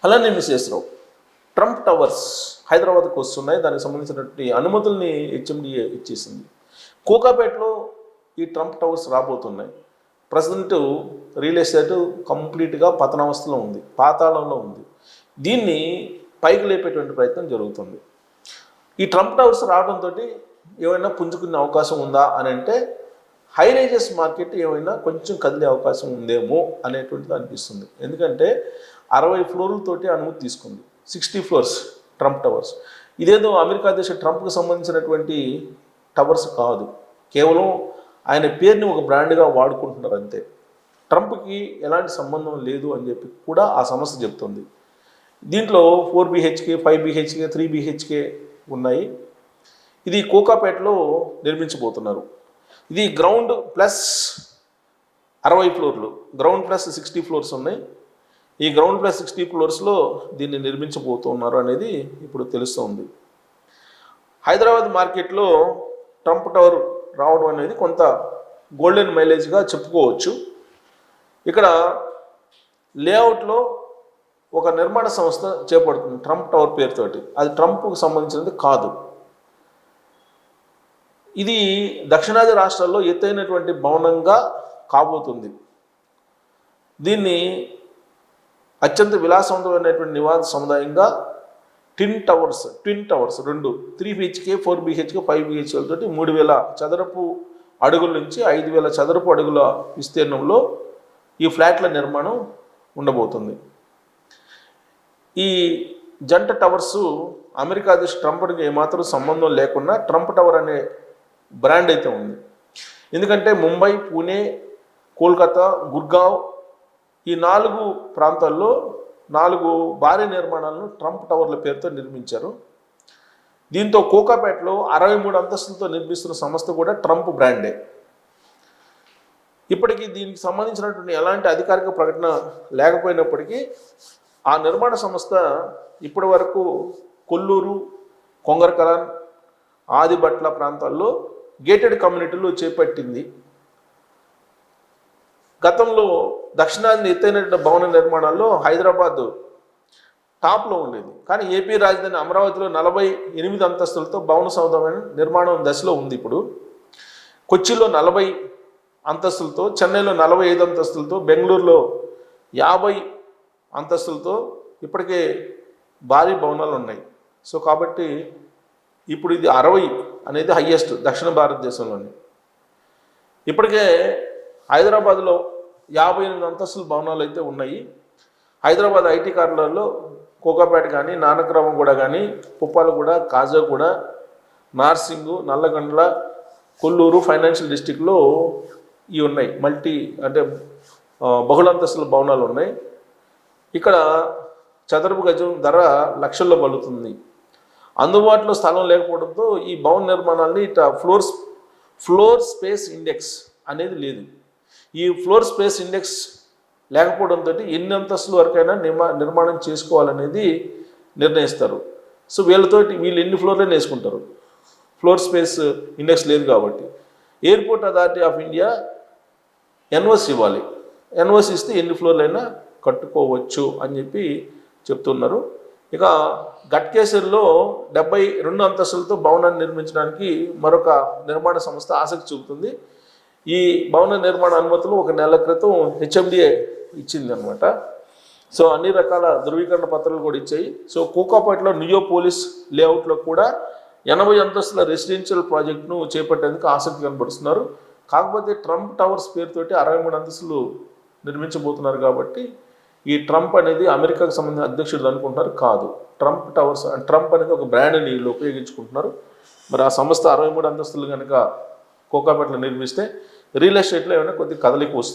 అలానే మిసేసరావు Trump towers హైదరాబాద్కు వస్తున్నాయి. దానికి సంబంధించినటువంటి అనుమతుల్ని హెచ్ఎండిఏ ఇచ్చేసింది. కోకాపేటలో ఈ ట్రంప్ టవర్స్ రాబోతున్నాయి. ప్రజెంట్ రియల్ ఎస్టేట్ కంప్లీట్గా పతనావస్థలో ఉంది, పాతాళంలో ఉంది. దీన్ని పైకి లేపేటువంటి ప్రయత్నం జరుగుతుంది. ఈ ట్రంప్ టవర్స్ రావడంతో ఏమైనా పుంజుకునే అవకాశం ఉందా అని అంటే హై రైజెస్ మార్కెట్ ఏమైనా కొంచెం కదిలే అవకాశం ఉందేమో అనేటువంటిది అనిపిస్తుంది. ఎందుకంటే 60 ఫ్లోర్లతోటి అనుమతి తీసుకుంది. 60 ఫ్లోర్స్ ట్రంప్ టవర్స్. ఇదేదో అమెరికా దేశ ట్రంప్కి సంబంధించినటువంటి టవర్స్ కాదు, కేవలం ఆయన పేరుని ఒక బ్రాండ్గా వాడుకుంటున్నారు అంతే. ట్రంప్కి ఎలాంటి సంబంధం లేదు అని చెప్పి కూడా ఆ సంస్థ చెప్తుంది. దీంట్లో 4 BHK, 5 BHK, 3 BHK ఉన్నాయి. ఇది కోకాపేటలో నిర్మించబోతున్నారు. ఇది గ్రౌండ్ ప్లస్ 60 ఫ్లోర్లు, గ్రౌండ్ ప్లస్ 60 ఫ్లోర్స్ ఉన్నాయి. ఈ గ్రౌండ్ ప్లస్ 60 ఫ్లోర్స్లో దీన్ని నిర్మించబోతున్నారు అనేది ఇప్పుడు తెలుస్తుంది. హైదరాబాద్ మార్కెట్లో ట్రంప్ టవర్ రావడం అనేది కొంత గోల్డెన్ మైలేజ్గా చెప్పుకోవచ్చు. ఇక్కడ లేఅవుట్లో ఒక నిర్మాణ సంస్థ చేపడుతుంది ట్రంప్ టవర్ పేరుతోటి. అది ట్రంప్కు సంబంధించినది కాదు. ఇది దక్షిణాది రాష్ట్రాల్లో ఎత్తైనటువంటి భవనంగా కాబోతుంది. దీన్ని అత్యంత విలాసవంతమైనటువంటి నివాస సముదాయంగా twin towers 2 3 BHK, 4 BHK, 5 BHK తోటి 3000 చదరపు అడుగుల నుంచి 5000 చదరపు అడుగుల విస్తీర్ణంలో ఈ ఫ్లాట్ల నిర్మాణం ఉండబోతుంది. ఈ జంట టవర్స్ అమెరికా దేశ ట్రంప్కి ఏమాత్రం సంబంధం లేకుండా ట్రంప్ టవర్ అనే బ్రాండ్ అయితే ఉంది. ఎందుకంటే ముంబై, పూణే, కోల్కతా, గుర్గావ్ ఈ 4 ప్రాంతాల్లో 4 భారీ నిర్మాణాలను ట్రంప్ టవర్ల పేరుతో నిర్మించారు. దీంతో కోకాపేటలో 63 అంతస్తులతో నిర్మిస్తున్న సంస్థ కూడా ట్రంప్ బ్రాండే. ఇప్పటికీ దీనికి సంబంధించినటువంటి ఎలాంటి అధికారిక ప్రకటన లేకపోయినప్పటికీ ఆ నిర్మాణ సంస్థ ఇప్పటి వరకు కొల్లూరు, కొంగరకలాన్, ఆదిబట్ల ప్రాంతాల్లో గేటెడ్ కమ్యూనిటీలు చేపట్టింది. గతంలో దక్షిణాది ఎత్తైన భవన నిర్మాణాల్లో హైదరాబాద్ టాప్లో ఉండేది. కానీ ఏపీ రాజధాని అమరావతిలో 48 అంతస్తులతో భవన సముదాయం నిర్మాణం దశలో ఉంది. ఇప్పుడు కొచ్చిలో 40 అంతస్తులతో, చెన్నైలో 45 అంతస్తులతో, బెంగళూరులో 50 అంతస్తులతో ఇప్పటికే భారీ భవనాలు ఉన్నాయి. సో కాబట్టి ఇప్పుడు ఇది 60 అనేది హయ్యెస్ట్ దక్షిణ భారతదేశంలోని. ఇప్పటికే హైదరాబాద్లో 58 అంతస్తుల భవనాలు అయితే ఉన్నాయి. హైదరాబాద్ ఐటీ కారిడార్లో కోకాపేట కానీ, నానక్రామగూడ కానీ, పుప్పాలగూడ, కాజాగూడ, నార్సింగు, నల్లగండ్ల, కొల్లూరు ఫైనాన్షియల్ డిస్టిక్లో ఇవి ఉన్నాయి. బహుళంతస్తుల భవనాలు ఉన్నాయి. ఇక్కడ చదరపు గజం ధర లక్షల్లో పలుకుతుంది. అందుబాటులో స్థలం లేకపోవడంతో ఈ భవన నిర్మాణాన్ని ఫ్లోర్ స్పేస్ ఇండెక్స్ అనేది లేదు. ఈ ఫ్లోర్ స్పేస్ ఇండెక్స్ లేకపోవడంతో ఎన్ని అంతస్తుల వరకైనా నిర్మాణం చేసుకోవాలనేది నిర్ణయిస్తారు. సో వీళ్ళు ఎన్ని ఫ్లోర్లైనా వేసుకుంటారు, ఫ్లోర్ స్పేస్ ఇండెక్స్ లేదు కాబట్టి. Airport authority of India NOC ఇవ్వాలి. ఎన్ఓసి ఇస్తే ఎన్ని ఫ్లోర్లైనా కట్టుకోవచ్చు అని చెప్పి చెప్తున్నారు. ఇక గట్కేసర్లో 72 అంతస్తులతో భవనాన్ని నిర్మించడానికి మరొక నిర్మాణ సంస్థ ఆసక్తి చూపుతుంది. ఈ భవన నిర్మాణ అనుమతులు 1 నెల క్రితం హెచ్ఎండిఏ ఇచ్చింది అనమాట. సో అన్ని రకాల ధృవీకరణ పత్రాలు కూడా ఇచ్చాయి. సో కోకాపేటలో నియోపోలిస్ లేఅవుట్లో కూడా 80 అంతస్తుల రెసిడెన్షియల్ ప్రాజెక్టును చేపట్టేందుకు ఆసక్తి కనబడుతున్నారు. కాకపోతే ట్రంప్ టవర్స్ పేరుతోటి 63 అంతస్తులు నిర్మించబోతున్నారు కాబట్టి ఈ ట్రంప్ అనేది అమెరికాకు సంబంధించిన అధ్యక్షుడు అనుకుంటున్నారు. కాదు, ట్రంప్ అనేది ఒక బ్రాండ్ని వీళ్ళు ఉపయోగించుకుంటున్నారు. మరి ఆ సంస్థ 63 అంతస్తులు కనుక కోకాపేటలో నిర్మిస్తే రియల్ ఎస్టేట్లో ఏమైనా కొద్ది కదలిక వస్తుంది.